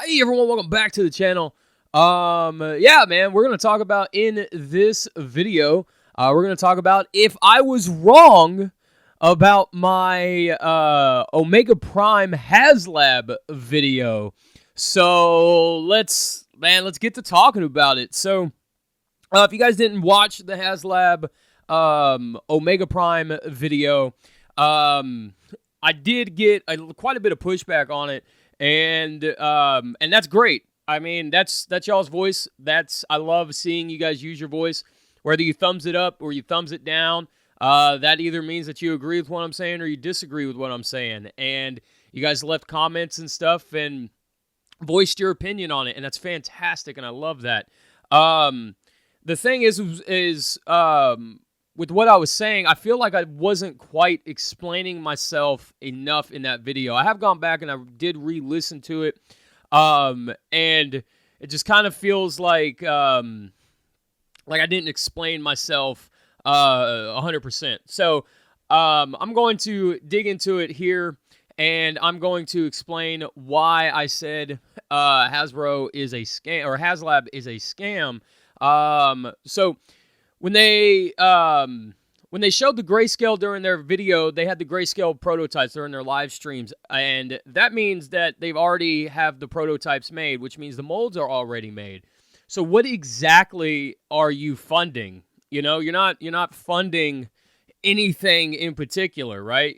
Hey everyone, welcome back to the channel. Yeah, man, we're gonna talk about in this video. We're gonna talk about if I was wrong about my Omega Prime Haslab video. So let's get to talking about it. So, if you guys didn't watch the Haslab Omega Prime video, I did get quite a bit of pushback on it. And that's great. I mean, that's y'all's voice. I love seeing you guys use your voice, whether you thumbs it up or you thumbs it down. That either means that you agree with what I'm saying or you disagree with what I'm saying. And you guys left comments and stuff and voiced your opinion on it, and that's fantastic, and I love that. The thing is with what I was saying, I feel like I wasn't quite explaining myself enough in that video. I have gone back and I did re-listen to it, and it just kind of feels like I didn't explain myself 100%. So I'm going to dig into it here, and I'm going to explain why I said Hasbro is a scam, or Haslab is a scam. So when they showed the grayscale during their video, they had the grayscale prototypes during their live streams, and that means that they've already have the prototypes made, which means the molds are already made. So what exactly are you funding? You know, you're not funding anything in particular, right?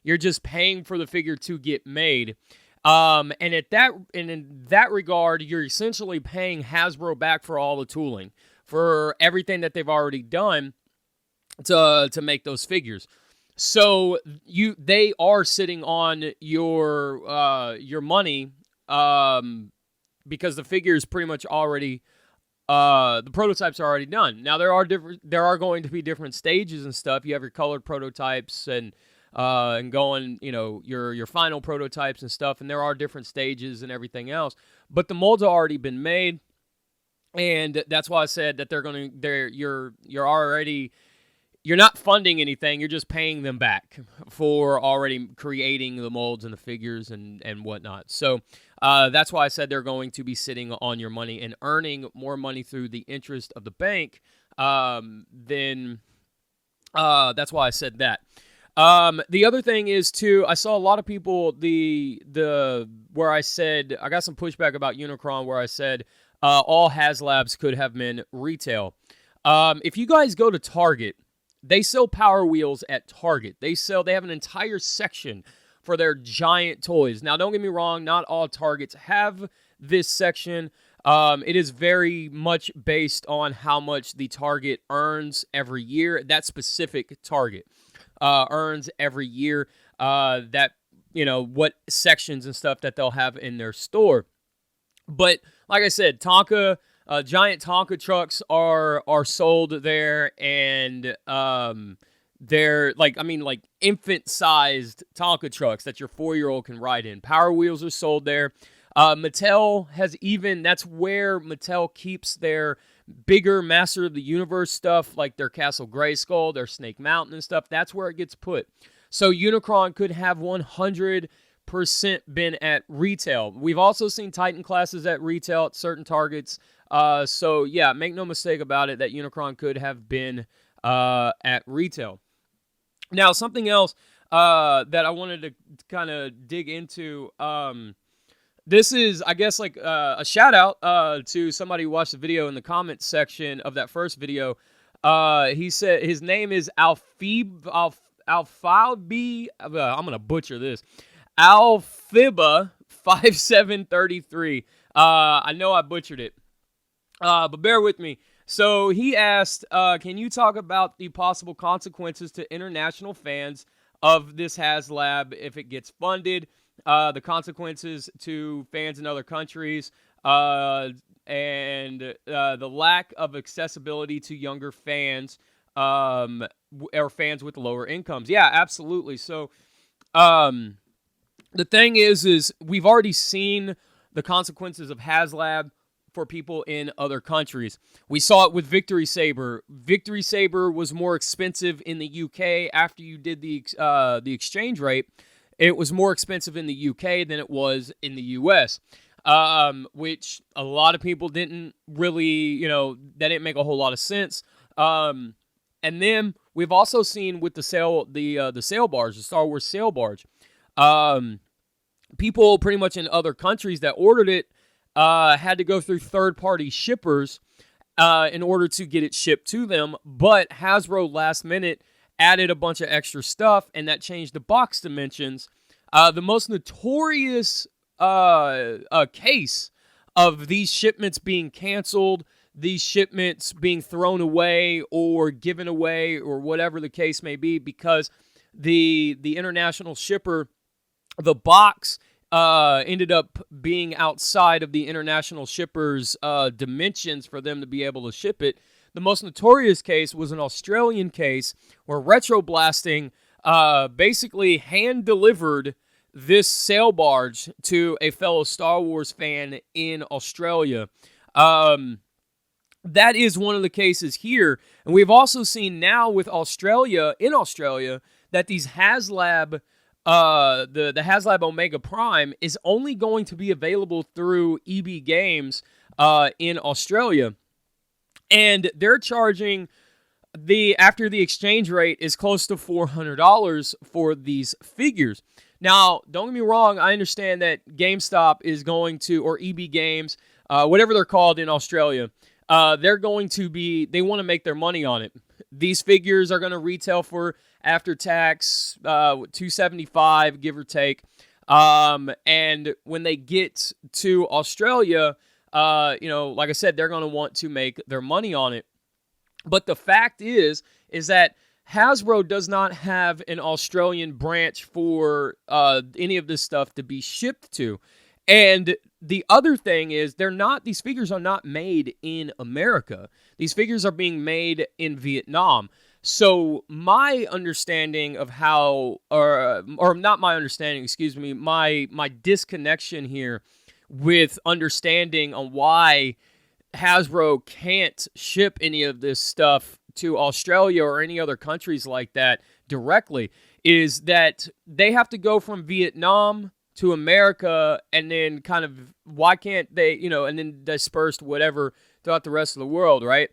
You're just paying for the figure to get made. And in that regard, you're essentially paying Hasbro back for all the tooling, for everything that they've already done to make those figures. So they are sitting on your money because the figure is pretty much already the prototypes are already done. Now there are going to be different stages and stuff. You have your colored prototypes and going, you know, your final prototypes and stuff, and there are different stages and everything else. But the molds have already been made. And that's why I said that you're not funding anything. You're just paying them back for already creating the molds and the figures and whatnot. So that's why I said they're going to be sitting on your money and earning more money through the interest of the bank. Then that's why I said that. The other thing is too, I saw a lot of people where I said I got some pushback about Unicron, where I said all Haslabs could have been retail. If you guys go to Target, they sell Power Wheels at Target. They have an entire section for their giant toys. Now, don't get me wrong, not all Targets have this section. It is very much based on how much the Target earns every year. That specific Target earns every year. That, you know, what sections and stuff that they'll have in their store. But like I said, Tonka, giant Tonka trucks are sold there, and they're like infant-sized Tonka trucks that your 4-year-old can ride in. Power Wheels are sold there. Mattel that's where Mattel keeps their bigger Master of the Universe stuff, like their Castle Grayskull, their Snake Mountain and stuff. That's where it gets put. So Unicron could have 100% been at retail. We've also seen Titan classes at retail at certain Targets. So yeah, make no mistake about it that Unicron could have been at retail. Now, something else that I wanted to kind of dig into. This is, I guess, like a shout out to somebody who watched the video in the comments section of that first video. He said his name is Alfibi. I'm gonna butcher this. Alfiba 5733. I know I butchered it, but bear with me. So he asked, can you talk about the possible consequences to international fans of this Haslab if it gets funded, the consequences to fans in other countries, and the lack of accessibility to younger fans, or fans with lower incomes? Yeah, absolutely. So, the thing is we've already seen the consequences of Haslab for people in other countries. We saw it with Victory Saber. Victory Saber was more expensive in the UK after you did the exchange rate. It was more expensive in the UK than it was in the US. which a lot of people didn't really, that didn't make a whole lot of sense. And then we've also seen with the sail barge, the Star Wars sail barge, people pretty much in other countries that ordered it had to go through third-party shippers in order to get it shipped to them. But Hasbro last minute added a bunch of extra stuff, and that changed the box dimensions. The most notorious case of these shipments being canceled, these shipments being thrown away or given away or whatever the case may be, because the international shipper, the box ended up being outside of the international shipper's dimensions for them to be able to ship it. The most notorious case was an Australian case where Retro Blasting basically hand-delivered this sail barge to a fellow Star Wars fan in Australia. That is one of the cases here. And we've also seen now with Australia, that these Haslab, the Haslab Omega Prime is only going to be available through EB Games in Australia. And they're charging after the exchange rate is close to $400 for these figures. Now, don't get me wrong, I understand that GameStop is going to, or EB Games, whatever they're called in Australia, they want to make their money on it. These figures are going to retail for, after tax, $275, give or take. And when they get to Australia, like I said, they're going to want to make their money on it. But the fact is that Hasbro does not have an Australian branch for any of this stuff to be shipped to. And the other thing is, these figures are not made in America. These figures are being made in Vietnam. So my understanding of how, or not my understanding, excuse me, my disconnection here with understanding on why Hasbro can't ship any of this stuff to Australia or any other countries like that directly is that they have to go from Vietnam to America, and then kind of, why can't they, and then dispersed whatever throughout the rest of the world, right?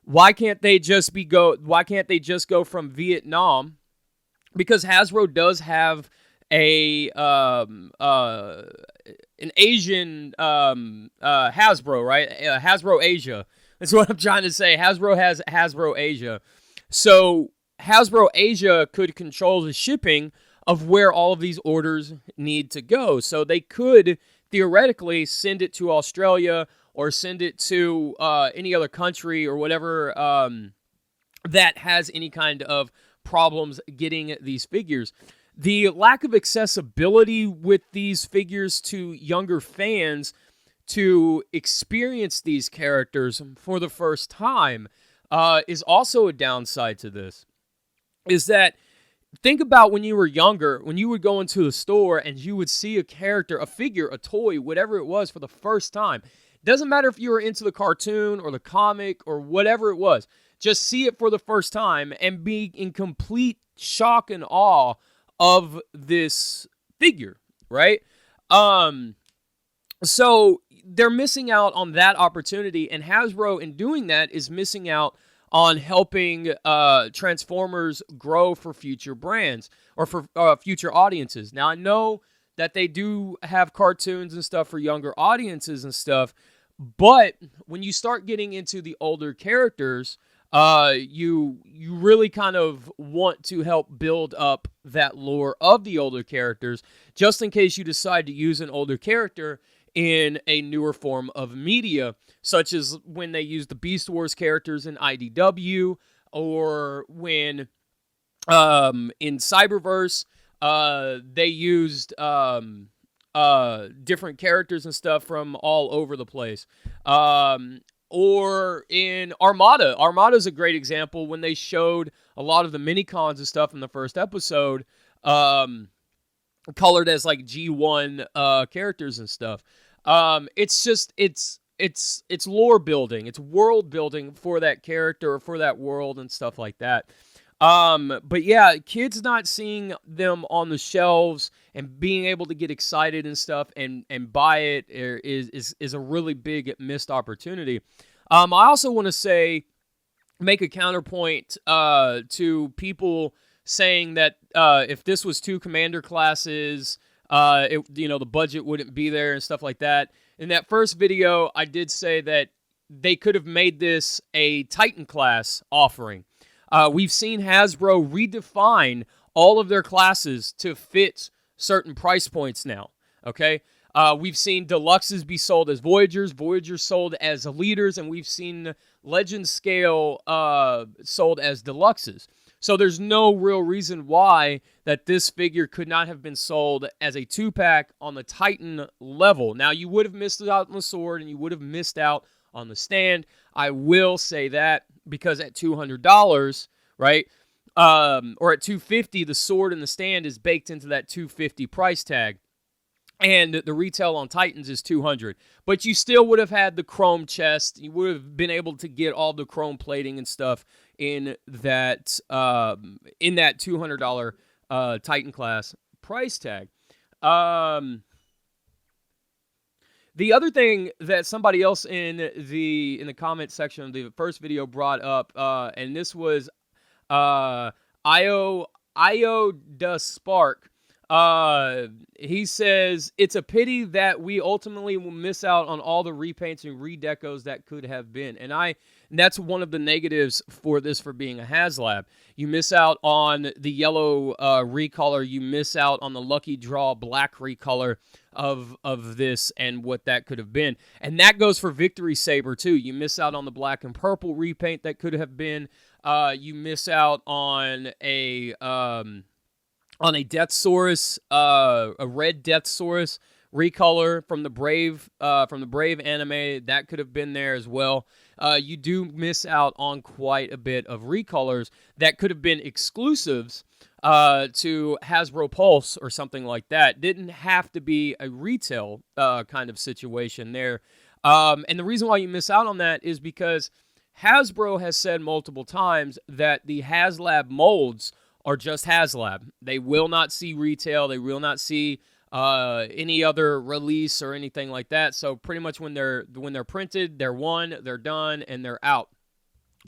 Why can't they just go from Vietnam? Because Hasbro does have an Asian Hasbro, right? Hasbro Asia. That's what I'm trying to say. Hasbro has Hasbro Asia. So Hasbro Asia could control the shipping of where all of these orders need to go. So they could theoretically send it to Australia or send it to any other country or whatever that has any kind of problems getting these figures. The lack of accessibility with these figures to younger fans to experience these characters for the first time is also a downside to this. Is that, think about when you were younger, when you would go into the store and you would see a character, a figure, a toy, whatever it was, for the first time. It doesn't matter if you were into the cartoon or the comic or whatever it was. Just see it for the first time and be in complete shock and awe of this figure, right? So they're missing out on that opportunity, and Hasbro, in doing that, is missing out on helping Transformers grow for future brands or for future audiences. Now, I know that they do have cartoons and stuff for younger audiences and stuff, but when you start getting into the older characters, you really kind of want to help build up that lore of the older characters, just in case you decide to use an older character in a newer form of media, such as when they used the Beast Wars characters in IDW, or when in Cyberverse they used different characters and stuff from all over the place. Or in Armada. Armada is a great example when they showed a lot of the mini-cons and stuff in the first episode, colored as like G1 characters and stuff. It's just, it's lore building. It's world building for that character or for that world and stuff like that. But yeah, kids not seeing them on the shelves and being able to get excited and stuff and buy it is a really big missed opportunity. I also want to say, make a counterpoint to people saying that if this was 2 commander classes, the budget wouldn't be there and stuff like that. In that first video, I did say that they could have made this a Titan class offering. We've seen Hasbro redefine all of their classes to fit certain price points now, okay? We've seen Deluxes be sold as Voyagers, Voyagers sold as Leaders, and we've seen Legend Scale sold as Deluxes. So there's no real reason why that this figure could not have been sold as a 2-pack on the Titan level. Now, you would have missed out on the sword, and you would have missed out on the stand. I will say that, because at $200, right, or at $250, the sword and the stand is baked into that $250 price tag. And the retail on Titans is $200. But you still would have had the chrome chest. You would have been able to get all the chrome plating and stuff in that $200 Titan class price tag. The other thing that somebody else in the comment section of the first video brought up, and this was Io Da Spark. He says, it's a pity that we ultimately will miss out on all the repaints and redecos that could have been. And that's one of the negatives for this, for being a Haslab. You miss out on the yellow recolor. You miss out on the lucky draw black recolor of this and what that could have been. And that goes for Victory Saber too. You miss out on the black and purple repaint that could have been. You miss out on a Deathsaurus, a red Deathsaurus recolor from the Brave anime. That could have been there as well. You do miss out on quite a bit of recolors that could have been exclusives to Hasbro Pulse or something like that. Didn't have to be a retail kind of situation there. And the reason why you miss out on that is because Hasbro has said multiple times that the Haslab molds are just Haslab. They will not see retail. They will not see any other release or anything like that. So pretty much when they're printed, they're one, they're done, and they're out.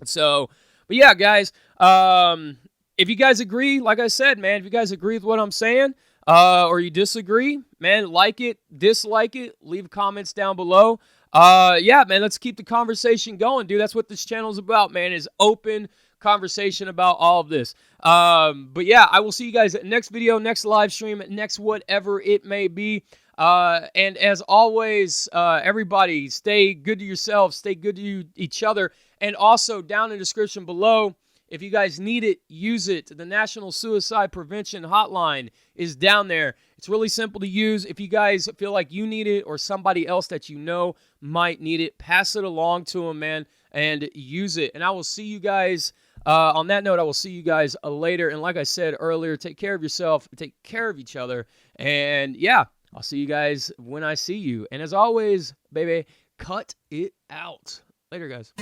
So, but yeah, guys, if you guys agree, like I said, man, if you guys agree with what I'm saying, or you disagree, man, like it, dislike it, leave comments down below. Yeah, man, let's keep the conversation going, dude. That's what this channel is about, man, is open conversation about all of this. But yeah, I will see you guys next video, next live stream, next whatever it may be. And as always, everybody, stay good to yourselves, stay good to each other, and also down in the description below, if you guys need it, use it. The National Suicide Prevention Hotline is down there. It's really simple to use. If you guys feel like you need it or somebody else that you know might need it, pass it along to them, man, and use it. And I will see you guys, on that note, I will see you guys later. And like I said earlier, take care of yourself, take care of each other. And yeah, I'll see you guys when I see you. And as always, baby, cut it out. Later, guys.